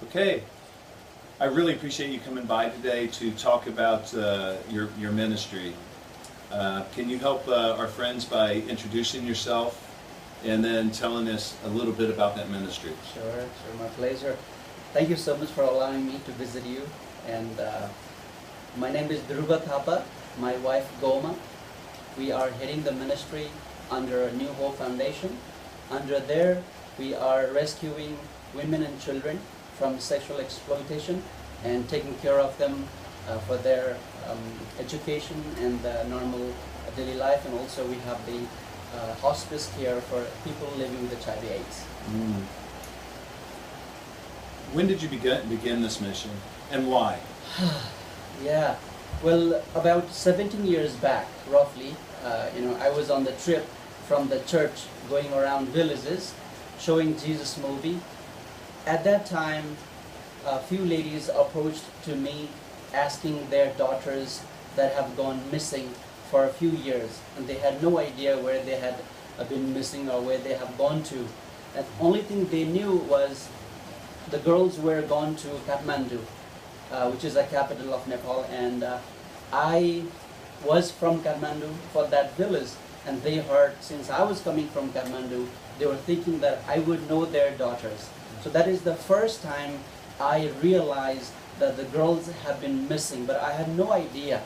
Okay, I really appreciate you coming by today to talk about your ministry. Can you help our friends by introducing yourself and then telling us a little bit about that ministry? Sure, my pleasure. Thank you so much for allowing me to visit you. And my name is Dhruva Thapa, my wife Goma. We are heading the ministry under New Hope Foundation. Under there, we are rescuing women and children from sexual exploitation and taking care of them for their education and normal daily life. And also we have the hospice care for people living with HIV/AIDS. Mm. When did you begin this mission, and why? Yeah, well, about 17 years back, roughly, I was on the trip from the church going around villages showing Jesus movie. At that time, a few ladies approached to me asking their daughters that have gone missing for a few years, and they had no idea where they had been missing or where they have gone to. And the only thing they knew was the girls were gone to Kathmandu, which is the capital of Nepal, and I was from Kathmandu for that village, and they heard, since I was coming from Kathmandu, they were thinking that I would know their daughters. So that is the first time I realized that the girls have been missing, but I had no idea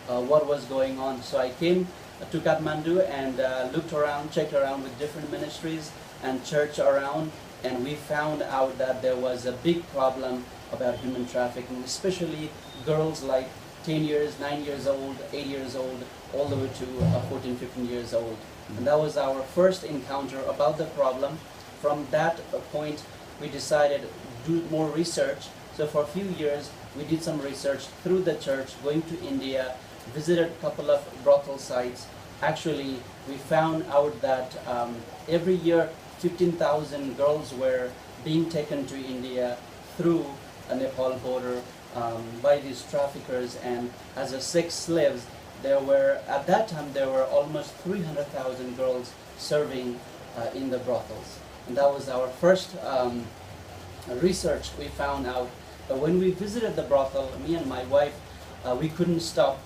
what was going on. So I came to Kathmandu and looked around, checked around with different ministries and church around, and we found out that there was a big problem about human trafficking, especially girls like 10 years, 9 years old, 8 years old, all the way to 14, 15 years old. And that was our first encounter about the problem. From that point, we decided to do more research. So for a few years, we did some research through the church, going to India, visited a couple of brothel sites. Actually, we found out that every year, 15,000 girls were being taken to India through a Nepal border by these traffickers, and as a sex slaves. At that time, there were almost 300,000 girls serving in the brothels. And that was our first research. We found out that when we visited the brothel, me and my wife, we couldn't stop,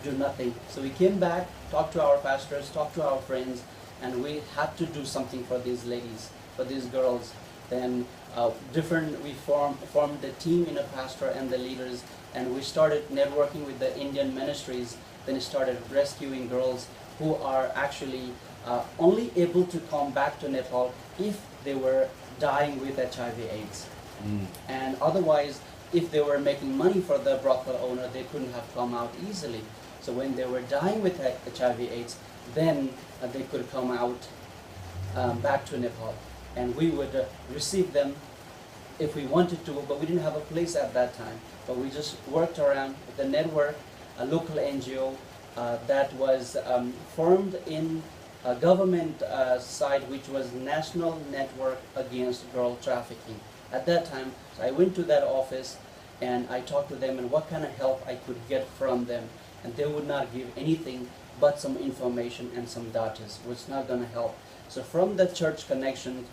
do nothing. So we came back, talked to our pastors, talked to our friends, and we had to do something for these ladies, for these girls. Then we formed a team in a pastor and the leaders, and we started networking with the Indian ministries. Then started rescuing girls who are actually only able to come back to Nepal if they were dying with HIV/AIDS. Mm. And otherwise, if they were making money for the brothel owner, they couldn't have come out easily. So when they were dying with HIV/AIDS, then they could come out back to Nepal. And we would receive them if we wanted to, but we didn't have a place at that time. But we just worked around with the network, a local NGO that was formed in a government side, which was National Network Against Girl Trafficking. At that time, so I went to that office and I talked to them and what kind of help I could get from them. And they would not give anything but some information and some data, which was not going to help. So from the church connection,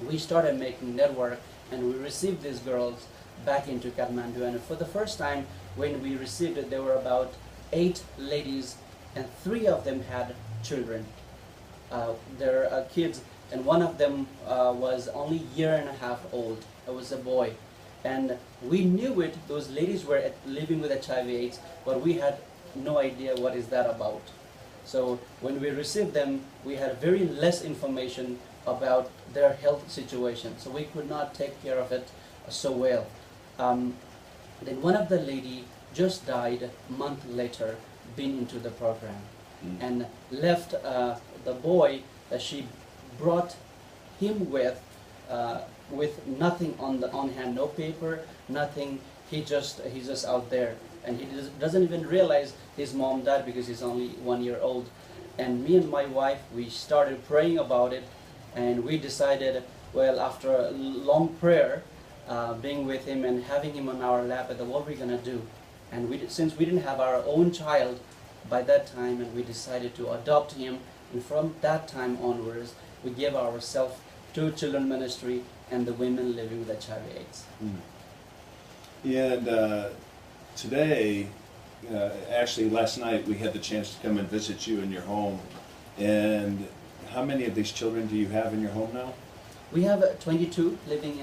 we started making network, and we received these girls back into Kathmandu. And for the first time, when we received it, there were about 8 ladies, and 3 of them had children. They're kids, and one of them was only a year and a half old. It was a boy. And we knew it, those ladies were living with HIV/AIDS, but we had no idea what is that about. So when we received them, we had very less information about their health situation, so we could not take care of it so well. Then one of the lady just died a month later, been into the program, and left the boy that she brought him with nothing on hand, no paper, nothing. He's just out there, and he doesn't even realize his mom died because he's only 1 year old. And me and my wife, we started praying about it, and we decided, well, after a long prayer, being with him and having him on our lap, what are we gonna do? And since we didn't have our own child by that time, and we decided to adopt him, and from that time onwards, we gave ourselves 2 children ministry, and the women living with HIV/AIDS. And today, actually last night, we had the chance to come and visit you in your home. And how many of these children do you have in your home now? We have 22 living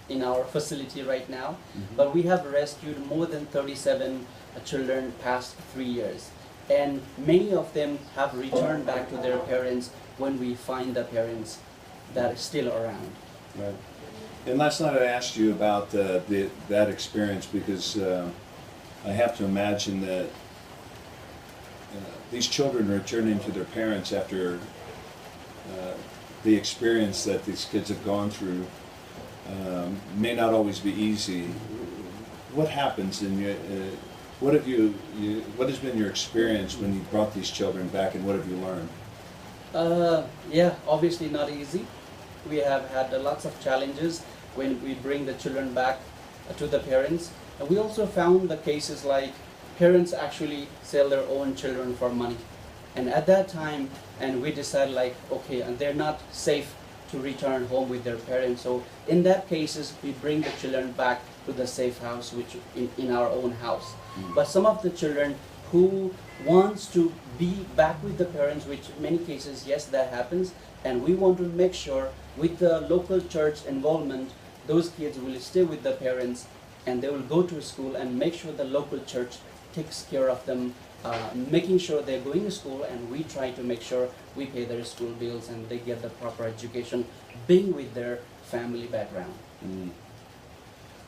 in our facility right now, but we have rescued more than 37 children past 3 years. And many of them have returned back to their parents when we find the parents that are still around. Right. And last night I asked you about that experience because I have to imagine that these children returning to their parents after the experience that these kids have gone through may not always be easy. What happens in your, what has been your experience when you brought these children back, and what have you learned? Yeah, obviously not easy. We have had lots of challenges when we bring the children back to the parents. And we also found the cases like parents actually sell their own children for money. And at that time, and we decided like, okay, and they're not safe to return home with their parents. So in that cases, we bring the children back to the safe house, which in our own house. But some of the children who wants to be back with the parents, which in many cases, yes, that happens. And we want to make sure with the local church involvement, those kids will stay with the parents and they will go to school and make sure the local church takes care of them, making sure they're going to school, and we try to make sure we pay their school bills and they get the proper education, being with their family background.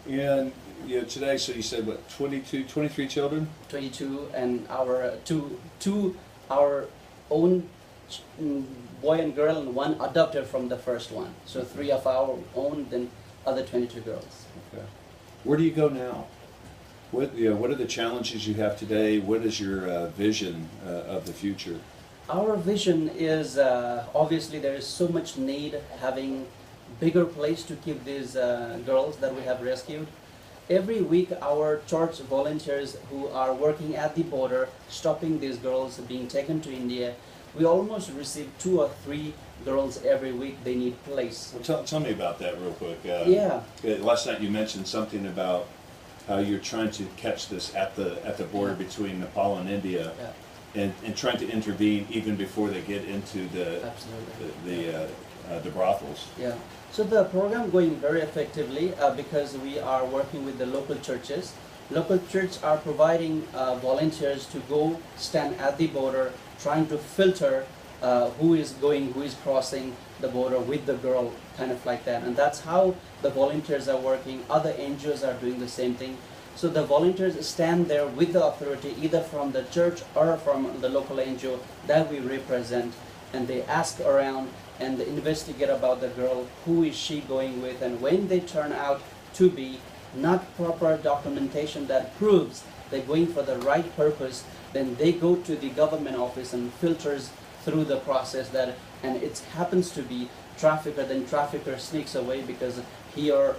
And today, so you said what, 23 children? 22, and our our own boy and girl, and 1 adopted from the first one. So 3 of our own, then other 22 girls. Okay. Where do you go now? What are the challenges you have today? What is your vision of the future? Our vision is obviously there is so much need having bigger place to keep these girls that we have rescued. Every week our church volunteers who are working at the border, stopping these girls being taken to India, we almost receive 2 or 3 girls every week. They need place. Well, tell me about that real quick. Yeah. Last night you mentioned something about how you're trying to catch this at the border between Nepal and India, and trying to intervene even before they get into the brothels. Yeah. So the program going very effectively because we are working with the local churches. Local churches are providing volunteers to go stand at the border, trying to filter who is crossing the border with the girl, kind of like that. And that's how the volunteers are working. Other NGOs are doing the same thing. So the volunteers stand there with the authority, either from the church or from the local NGO that we represent, and they ask around and they investigate about the girl, who is she going with, and when they turn out to be not proper documentation that proves they're going for the right purpose, then they go to the government office and filters through the process that, and it happens to be trafficker, then trafficker sneaks away because he or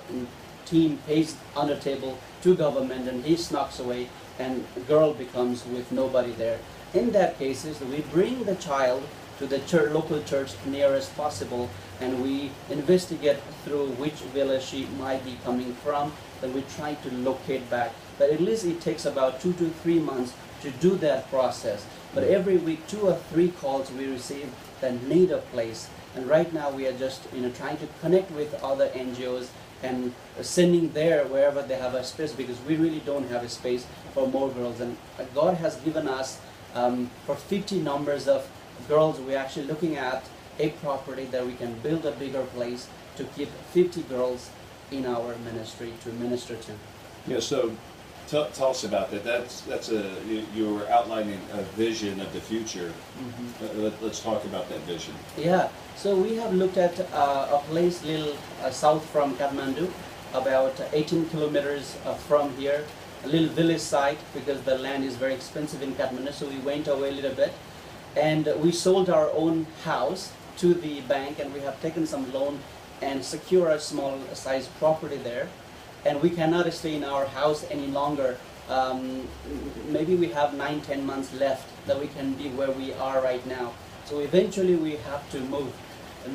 team pays under table to government and he sneaks away, and girl becomes with nobody there. In that cases, we bring the child to the local church nearest possible, and we investigate through which village she might be coming from, then we try to locate back. But at least it takes about 2 to 3 months to do that process. But every week 2 or 3 calls we receive that need a place. And right now we are just trying to connect with other NGOs and sending there wherever they have a space, because we really don't have a space for more girls. And God has given us for 50 numbers of girls. We're actually looking at a property that we can build a bigger place to keep 50 girls in our ministry to minister to. Yeah, so tell us about that. You were outlining a vision of the future. Let's talk about that vision. Yeah, so we have looked at a place little south from Kathmandu, about 18 kilometers from here, a little village site, because the land is very expensive in Kathmandu, so we went away a little bit. And we sold our own house to the bank, and we have taken some loan and secure a small size property there. And we cannot stay in our house any longer. Maybe we have 9-10 months left that we can be where we are right now. So eventually we have to move.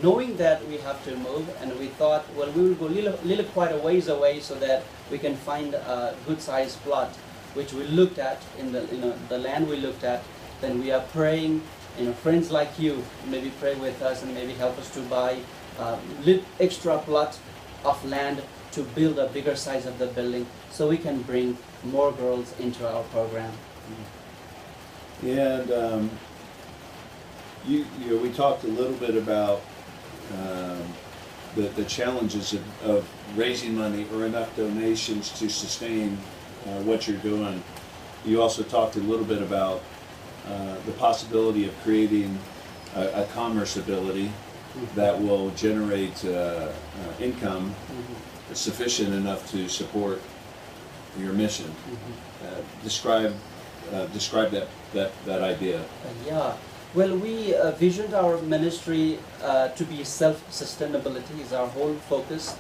knowing that we have to move, and we thought, well, we will go little quite a ways away so that we can find a good sized plot, which we looked at in the the land we looked at. Then we are praying, friends like you maybe pray with us and maybe help us to buy little extra plot of land to build a bigger size of the building so we can bring more girls into our program. And we talked a little bit about the challenges of raising money or enough donations to sustain what you're doing. You also talked a little bit about the possibility of creating a commerce ability that will generate income sufficient enough to support your mission. Describe that idea. Yeah. Well, we visioned our ministry to be self-sustainability is our whole focus.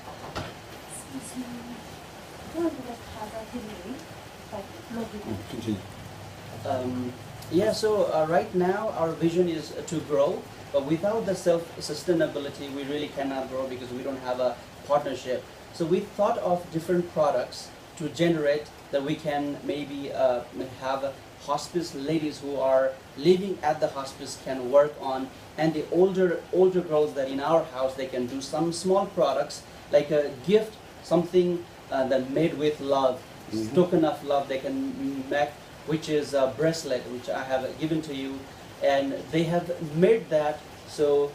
Continue. Yeah, so right now our vision is to grow, but without the self-sustainability we really cannot grow because we don't have a partnership. So we thought of different products to generate that we can maybe have hospice ladies who are living at the hospice can work on, and the older girls that in our house they can do some small products like a gift, something that made with love, token of love they can make, which is a bracelet which I have given to you, and they have made that so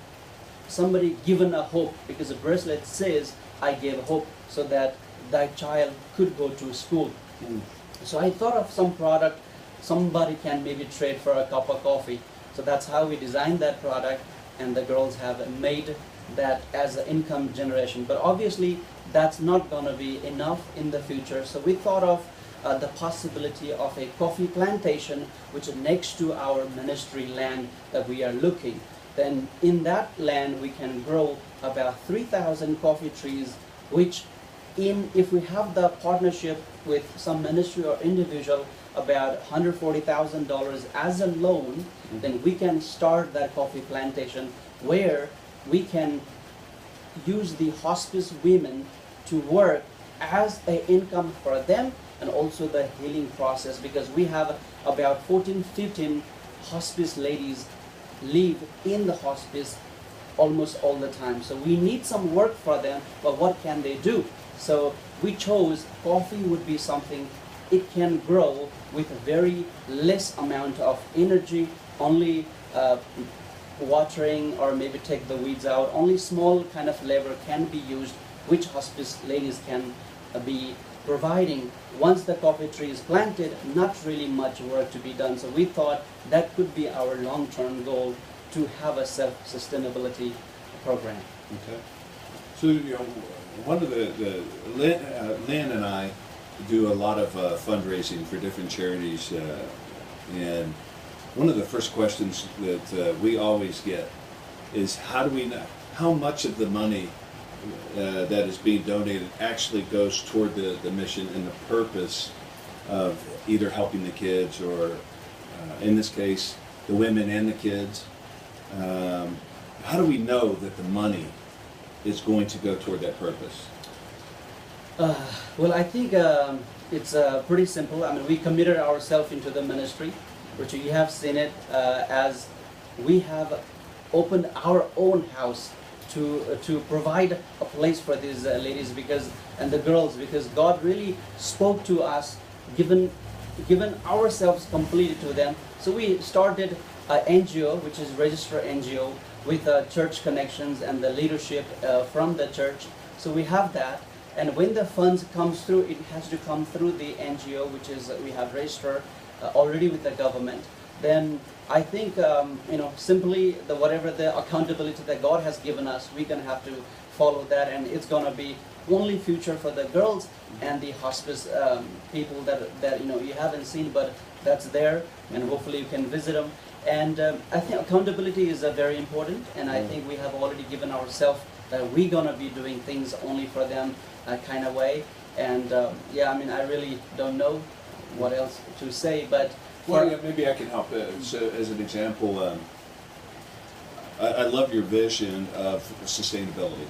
somebody given a hope, because the bracelet says I gave hope so that thy child could go to school. So I thought of some product somebody can maybe trade for a cup of coffee. So that's how we designed that product, and the girls have made that as an income generation. But obviously that's not going to be enough in the future. So we thought of the possibility of a coffee plantation which is next to our ministry land that we are looking. Then in that land we can grow about 3,000 coffee trees, which if we have the partnership with some ministry or individual, about $140,000 as a loan, then we can start that coffee plantation where we can use the hospice women to work as an income for them, and also the healing process, because we have about 15 hospice ladies live in the hospice almost all the time. So we need some work for them, but what can they do? So we chose coffee would be something it can grow with a very less amount of energy, only watering or maybe take the weeds out, only small kind of labor can be used, which hospice ladies can be providing. Once the coffee tree is planted, not really much work to be done. So we thought that could be our long-term goal, to have a self-sustainability program. Okay. So one of the Lynn and I do a lot of fundraising for different charities, and one of the first questions that we always get is how do we know how much of the money that is being donated actually goes toward the mission and the purpose of either helping the kids or in this case the women and the kids. How do we know that the money is going to go toward that purpose? Well, I think it's pretty simple. I mean, we committed ourselves into the ministry, which you have seen it as we have opened our own house to provide a place for these ladies and the girls, because God really spoke to us, given ourselves completely to them. So we started an NGO, which is registered NGO, with church connections and the leadership from the church. So we have that. And when the funds comes through, it has to come through the NGO, which is we have registered already with the government. Then I think simply whatever the accountability that God has given us, we're gonna have to follow that, and it's gonna be only future for the girls and the hospice people that you haven't seen, but that's there, and hopefully you can visit them. And I think accountability is very important, and I think we have already given ourselves that we're gonna be doing things only for them kind of way. And yeah, I mean, I really don't know what else to say, but well, yeah, maybe I can help. So as an example, I love your vision of sustainability.